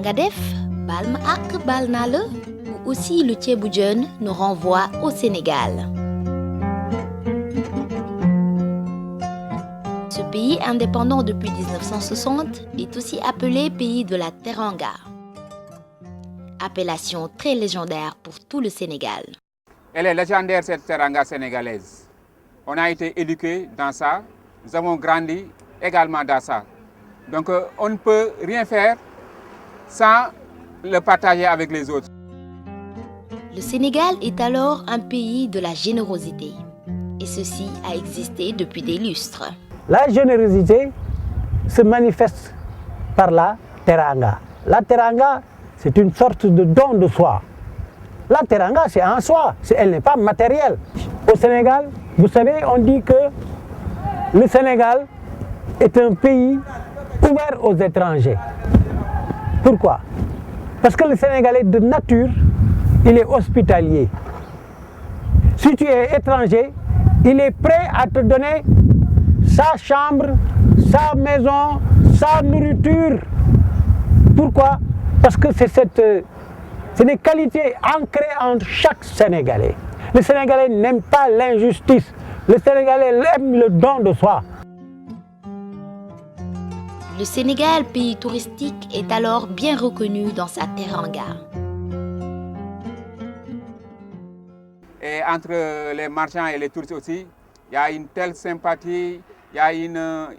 Nangadef, Balma Ak Balnale ou aussi le Thieboujon nous renvoie au Sénégal. Ce pays indépendant depuis 1960 est aussi appelé pays de la Teranga. Appellation très légendaire pour tout le Sénégal. Elle est légendaire cette Teranga sénégalaise. On a été éduqués dans ça, nous avons grandi également dans ça. Donc on ne peut rien faire sans le partager avec les autres. Le Sénégal est alors un pays de la générosité. Et ceci a existé depuis des lustres. La générosité se manifeste par la teranga. La teranga, c'est une sorte de don de soi. La teranga, c'est en soi, elle n'est pas matérielle. Au Sénégal, vous savez, on dit que le Sénégal est un pays ouvert aux étrangers. Pourquoi? Parce que le Sénégalais de nature, il est hospitalier. Si tu es étranger, il est prêt à te donner sa chambre, sa maison, sa nourriture. Pourquoi? Parce que c'est des qualités ancrées en chaque Sénégalais. Le Sénégalais n'aime pas l'injustice. Le Sénégalais aime le don de soi. Le Sénégal, pays touristique, est alors bien reconnu dans sa teranga. Et entre les marchands et les touristes aussi, il y a une telle sympathie, il y a une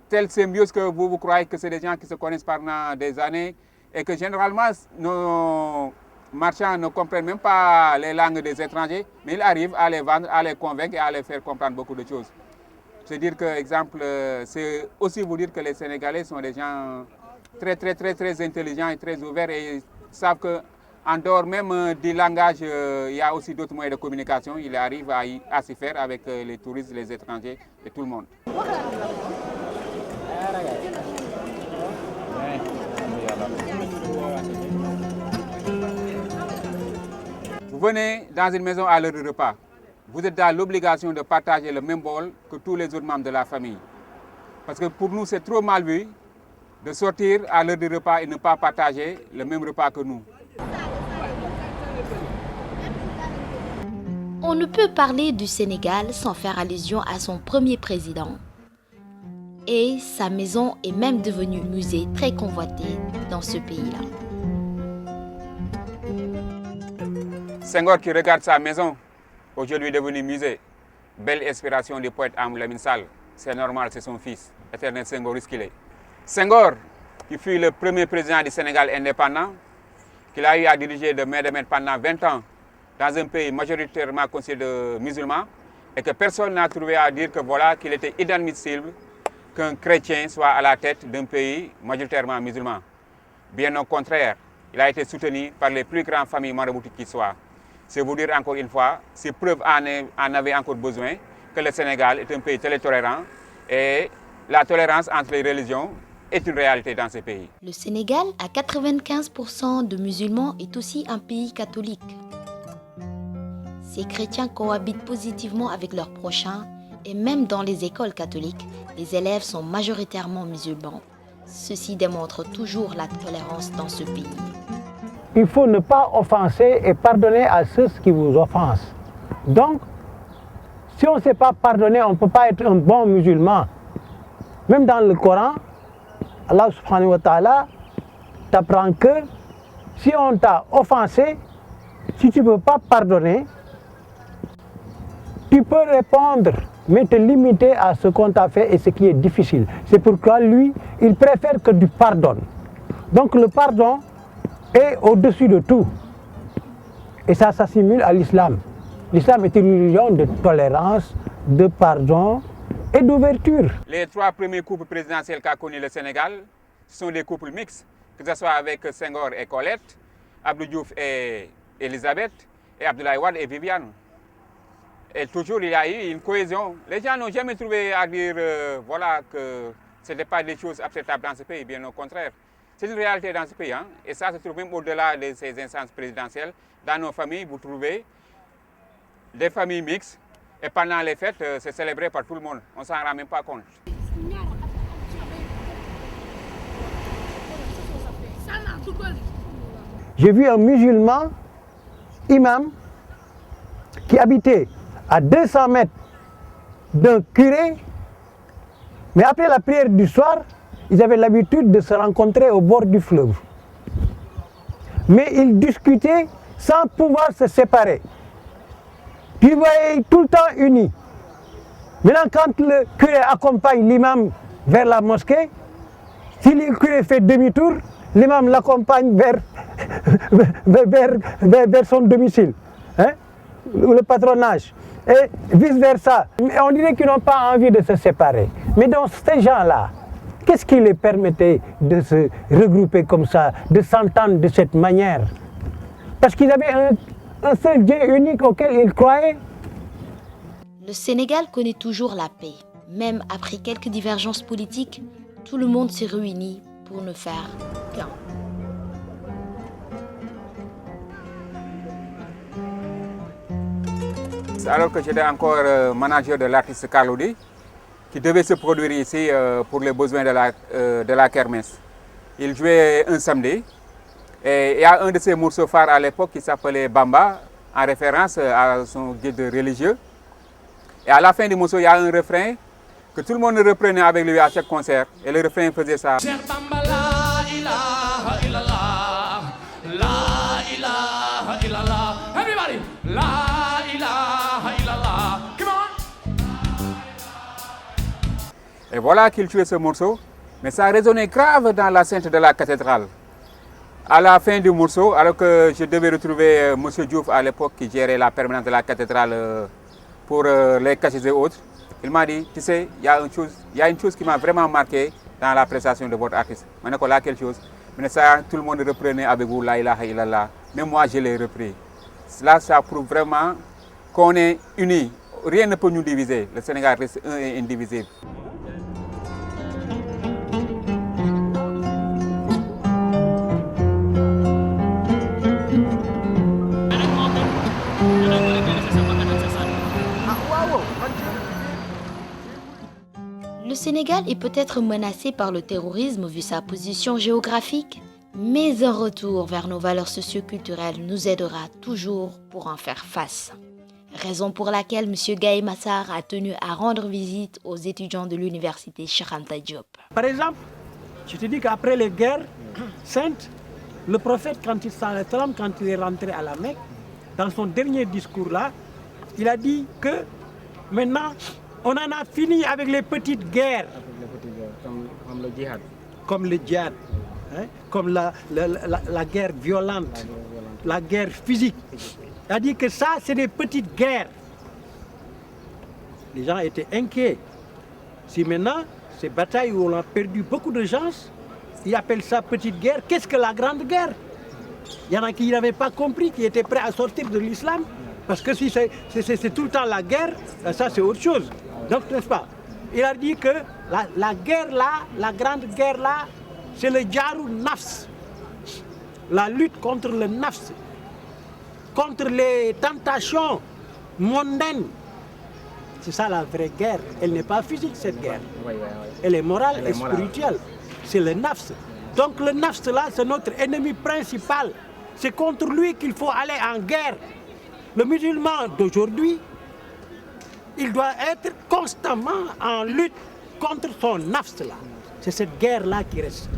telle symbiose que vous croyez que c'est des gens qui se connaissent pendant des années et que généralement nos marchands ne comprennent même pas les langues des étrangers, mais ils arrivent à les vendre, à les convaincre et à les faire comprendre beaucoup de choses. C'est dire que, exemple, c'est aussi vous dire que les Sénégalais sont des gens très intelligents et très ouverts et ils savent qu'en dehors même du langage, il y a aussi d'autres moyens de communication. Ils arrivent à s'y faire avec les touristes, les étrangers et tout le monde. Vous venez dans une maison à l'heure du repas. Vous êtes dans l'obligation de partager le même bol que tous les autres membres de la famille. Parce que pour nous, c'est trop mal vu de sortir à l'heure du repas et ne pas partager le même repas que nous. On ne peut parler du Sénégal sans faire allusion à son premier président. Et sa maison est même devenue musée très convoité dans ce pays-là. Senghor qui regarde sa maison, aujourd'hui devenu musée, belle inspiration du poète Amadou Lamine Sall. C'est normal, c'est son fils, éternel Senghoriste qu'il est. Senghor, qui fut le premier président du Sénégal indépendant, qu'il a eu à diriger de main de maître pendant 20 ans dans un pays majoritairement constitué de musulmans, et que personne n'a trouvé à dire que voilà, qu'il était inadmissible qu'un chrétien soit à la tête d'un pays majoritairement musulman. Bien au contraire, il a été soutenu par les plus grandes familles maraboutiques qui soient. C'est vous dire encore une fois, si preuve en avait encore besoin, que le Sénégal est un pays très tolérant et la tolérance entre les religions est une réalité dans ce pays. Le Sénégal, à 95% de musulmans, est aussi un pays catholique. Ces chrétiens cohabitent positivement avec leurs prochains et même dans les écoles catholiques, les élèves sont majoritairement musulmans. Ceci démontre toujours la tolérance dans ce pays. Il faut ne pas offenser et pardonner à ceux qui vous offensent. Donc, si on ne sait pas pardonner, on ne peut pas être un bon musulman. Même dans le Coran, Allah subhanahu wa ta'ala t'apprend que si on t'a offensé, si tu ne peux pas pardonner, tu peux répondre, mais te limiter à ce qu'on t'a fait et ce qui est difficile. C'est pourquoi lui, il préfère que tu pardonnes. Donc le pardon est au-dessus de tout. Et ça s'assimile à l'islam. L'islam est une religion de tolérance, de pardon et d'ouverture. Les 3 premiers couples présidentiels qu'a connu le Sénégal, ce sont des couples mixtes, que ce soit avec Senghor et Colette, Abdou Diouf et Elisabeth, et Abdoulaye Wade et Viviane. Et toujours il y a eu une cohésion. Les gens n'ont jamais trouvé à dire voilà, que ce n'était pas des choses acceptables dans ce pays, bien au contraire. C'est une réalité dans ce pays, hein? Et ça se trouve même au-delà de ces instances présidentielles. Dans nos familles, vous trouvez des familles mixtes et pendant les fêtes, c'est célébré par tout le monde. On ne s'en rend même pas compte. J'ai vu un musulman, imam, qui habitait à 200 mètres d'un curé, mais après la prière du soir, ils avaient l'habitude de se rencontrer au bord du fleuve. Mais ils discutaient sans pouvoir se séparer. Tu voyais tout le temps unis. Maintenant, quand le curé accompagne l'imam vers la mosquée, si le curé fait demi-tour, l'imam l'accompagne vers son domicile, hein, le patronage, et vice-versa. On dirait qu'ils n'ont pas envie de se séparer. Mais donc, ces gens-là, qu'est-ce qui les permettait de se regrouper comme ça, de s'entendre de cette manière? Parce qu'ils avaient un seul Dieu unique auquel ils croyaient. Le Sénégal connaît toujours la paix. Même après quelques divergences politiques, tout le monde se réunit pour ne faire qu'un. Alors que j'étais encore manager de l'artiste Carlodi, qui devait se produire ici pour les besoins de la kermesse. Il jouait un samedi et il y a un de ses morceaux phares à l'époque qui s'appelait Bamba, en référence à son guide religieux. Et à la fin du morceau, il y a un refrain que tout le monde reprenait avec lui à chaque concert. Et le refrain faisait ça. Everybody, la ilaha illallah. Come on. Et voilà qu'il jouait ce morceau. Mais ça résonnait grave dans l'enceinte de la cathédrale. À la fin du morceau, alors que je devais retrouver M. Diouf à l'époque qui gérait la permanence de la cathédrale pour les cachets et autres, il m'a dit, tu sais, il y a une chose qui m'a vraiment marqué dans la prestation de votre artiste. Je me dis, là, quelque chose. Mais ça, tout le monde reprenait avec vous, la ilaha illallah. Même moi, je l'ai repris. Cela, ça prouve vraiment qu'on est unis. Rien ne peut nous diviser. Le Sénégal reste un et indivisible. Le Sénégal est peut-être menacé par le terrorisme vu sa position géographique, mais un retour vers nos valeurs socio-culturelles nous aidera toujours pour en faire face. Raison pour laquelle M. Gaye Massar a tenu à rendre visite aux étudiants de l'université Cheikh Anta Diop. Par exemple, je te dis qu'après les guerres saintes, le prophète, quand il est rentré à la Mecque, dans son dernier discours là, il a dit que maintenant, on en a fini avec les petites guerres. Comme le djihad. Comme le djihad, hein, comme la guerre violente, la guerre physique. Il a dit que ça, c'est des petites guerres. Les gens étaient inquiets. Si maintenant, ces batailles où on a perdu beaucoup de gens, ils appellent ça petite guerre, qu'est-ce que la grande guerre? Il y en a qui n'avaient pas compris, qui étaient prêts à sortir de l'islam. Parce que si c'est tout le temps la guerre, ça c'est autre chose. Donc, n'est-ce pas? Il a dit que la guerre là, la grande guerre là, c'est le Djarou Nafs. La lutte contre le Nafs, contre les tentations mondaines. C'est ça la vraie guerre. Elle n'est pas physique cette guerre. Oui. Elle est morale et spirituelle. C'est le Nafs. Donc le Nafs là, c'est notre ennemi principal. C'est contre lui qu'il faut aller en guerre. Le musulman d'aujourd'hui, il doit être constamment en lutte contre son nafs là. C'est cette guerre-là qui reste.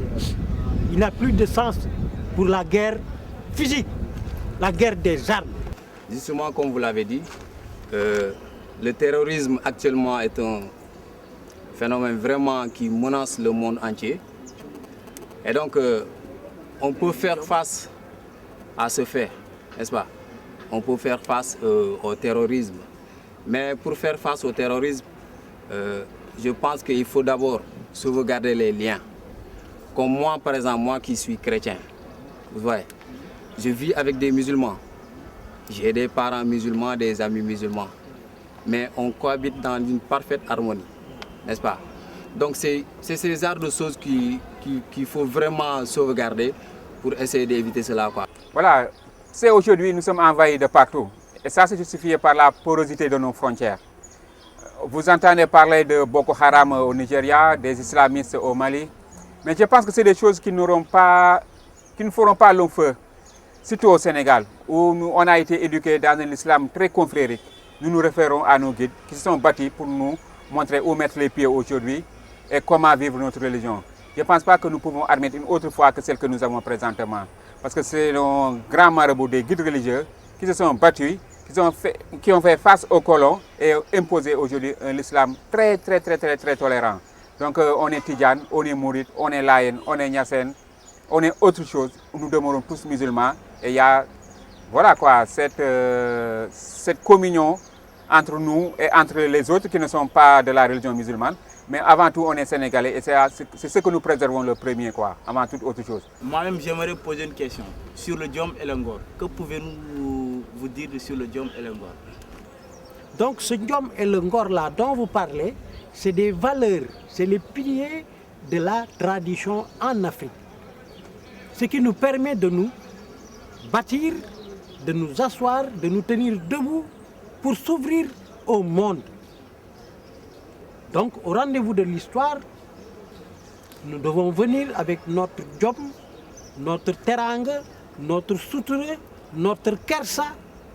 Il n'a plus de sens pour la guerre physique, la guerre des armes. Justement, comme vous l'avez dit, le terrorisme actuellement est un phénomène vraiment qui menace le monde entier. Et donc, on peut faire face à ce fait, n'est-ce pas? On peut faire face au terrorisme. Mais pour faire face au terrorisme, je pense qu'il faut d'abord sauvegarder les liens. Comme moi, par exemple, moi qui suis chrétien, vous voyez, je vis avec des musulmans. J'ai des parents musulmans, des amis musulmans. Mais on cohabite dans une parfaite harmonie, n'est-ce pas? Donc c'est ces genres de choses qu'il faut vraiment sauvegarder pour essayer d'éviter cela, quoi. Voilà, c'est aujourd'hui nous sommes envahis de partout. Et ça c'est justifié par la porosité de nos frontières. Vous entendez parler de Boko Haram au Nigeria, des islamistes au Mali. Mais je pense que c'est des choses qui qui ne feront pas long feu, surtout au Sénégal, où on a été éduqués dans un islam très confrérique. Nous nous référons à nos guides qui se sont bâtis pour nous montrer où mettre les pieds aujourd'hui et comment vivre notre religion. Je ne pense pas que nous pouvons admettre une autre foi que celle que nous avons présentement. Parce que c'est nos grands marabouts des guides religieux qui se sont battus, qui ont fait face aux colons et imposé aujourd'hui un islam très tolérant. Donc on est Tidjane, on est Mouride, on est Layen, on est Niassène, on est autre chose. Nous demeurons tous musulmans et il y a voilà quoi, cette communion entre nous et entre les autres qui ne sont pas de la religion musulmane. Mais avant tout, on est sénégalais et c'est ce que nous préservons le premier, quoi, avant toute autre chose. Moi-même, j'aimerais poser une question sur le Diom et le Ngor. Que pouvez-vous vous dire sur le Diom et le Ngor? Donc ce Diom et le Ngor là dont vous parlez, c'est des valeurs, c'est les piliers de la tradition en Afrique. Ce qui nous permet de nous bâtir, de nous asseoir, de nous tenir debout pour s'ouvrir au monde. Donc au rendez-vous de l'histoire, nous devons venir avec notre job, notre teranga, notre soutouré, notre kersa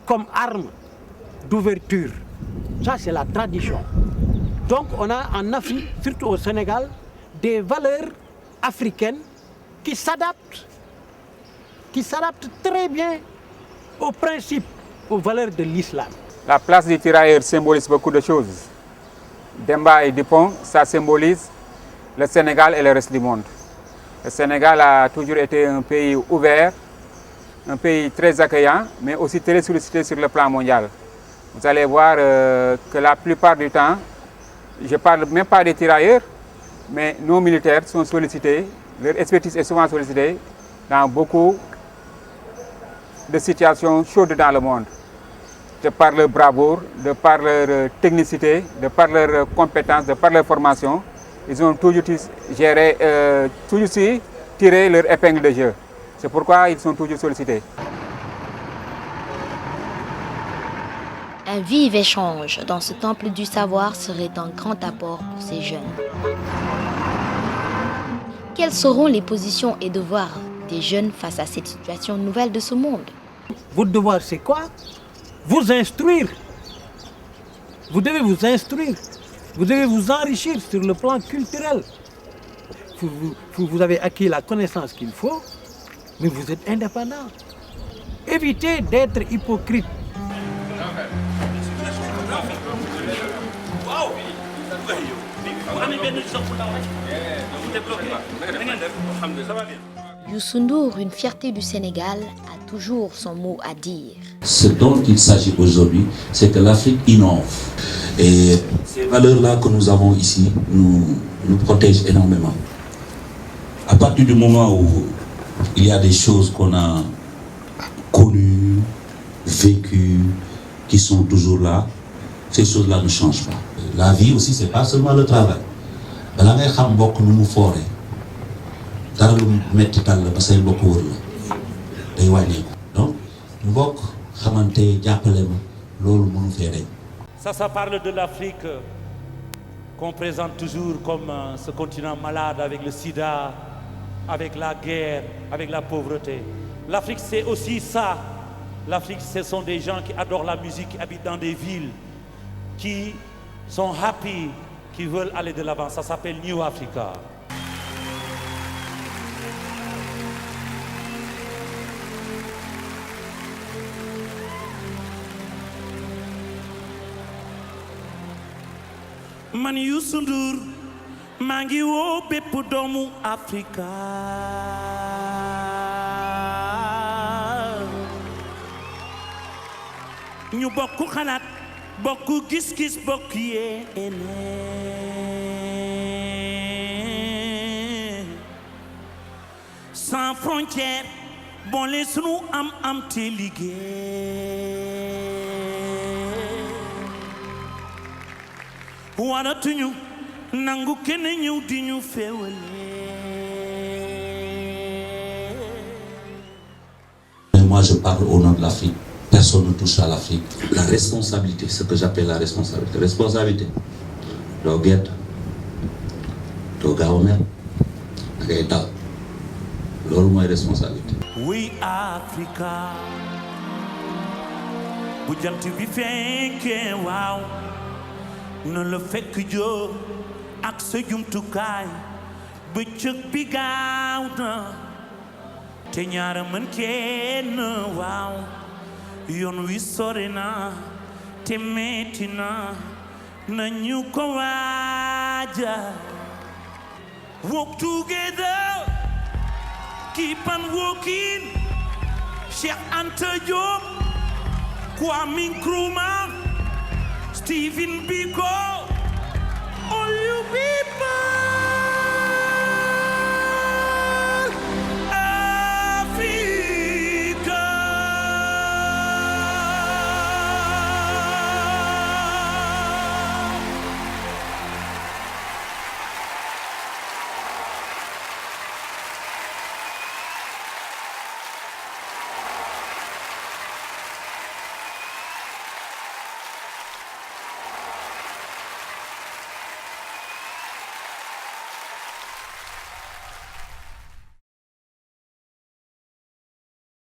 comme arme d'ouverture. Ça c'est la tradition. Donc on a en Afrique, surtout au Sénégal, des valeurs africaines qui s'adaptent très bien aux principes, aux valeurs de l'islam. La place des tirailleurs symbolise beaucoup de choses. Demba et Dupont, ça symbolise le Sénégal et le reste du monde. Le Sénégal a toujours été un pays ouvert, un pays très accueillant, mais aussi très sollicité sur le plan mondial. Vous allez voir que la plupart du temps, je ne parle même pas des tirailleurs, mais nos militaires sont sollicités, leur expertise est souvent sollicitée dans beaucoup de situations chaudes dans le monde. De par leur bravoure, de par leur technicité, de par leurs compétences, de par leur formation, ils ont toujours géré, toujours tiré leur épingle de jeu. C'est pourquoi ils sont toujours sollicités. Un vif échange dans ce temple du savoir serait un grand apport pour ces jeunes. Quelles seront les positions et devoirs des jeunes face à cette situation nouvelle de ce monde? Votre devoir c'est quoi? Vous instruire. Vous devez vous instruire. Vous devez vous enrichir sur le plan culturel. Vous avez acquis la connaissance qu'il faut, mais vous êtes indépendant. Évitez d'être hypocrite. Youssou N'Dour, une fierté du Sénégal, a toujours son mot à dire. Ce dont il s'agit aujourd'hui, c'est que l'Afrique innove. Et ces valeurs-là que nous avons ici nous protègent énormément. À partir du moment où il y a des choses qu'on a connues, vécues, qui sont toujours là, ces choses-là ne changent pas. La vie aussi, c'est pas seulement le travail. La ngay xam bokk nu mu foore dara lu metti tal ba say bokk wër la day wàññeeku donc ñu bokk xamante jàppale ma loolu mënu fee dañ. Ça parle de l'Afrique qu'on présente toujours comme ce continent malade avec le sida, avec la guerre, avec la pauvreté. L'Afrique c'est aussi ça. L'Afrique ce sont des gens qui adorent la musique, qui habitent dans des villes, qui sont happy, qui veulent aller de l'avant. Ça s'appelle New Africa. Man Youssou N'Dour maa ngi woo bépp doomu Afrika ñu bokk xalaat bokk gis-gis bokk yéene sans frontière boole sunu am te liggéey waratuñu nangu kenn ñëw di ñu féewale. Moi je parle au nom de l'Afrique. Personne ne touche à l'Afrique. La responsabilité, ce que j'appelle la responsabilité. Responsabilité. doo gedd doo gaaw a mer da ngay dal loolu mooy responsabilité. wuy Africa bu jant bi fenkee waaw na la fekk joo ak sa jumtukaay bëccëg bi gaaw na te ñaara mën kenn waaw yoon wi sori na te metti na nañu ko waaja walk together keep on walking Cheikh Anta Diop Kwame Nkrumah Stephen Biko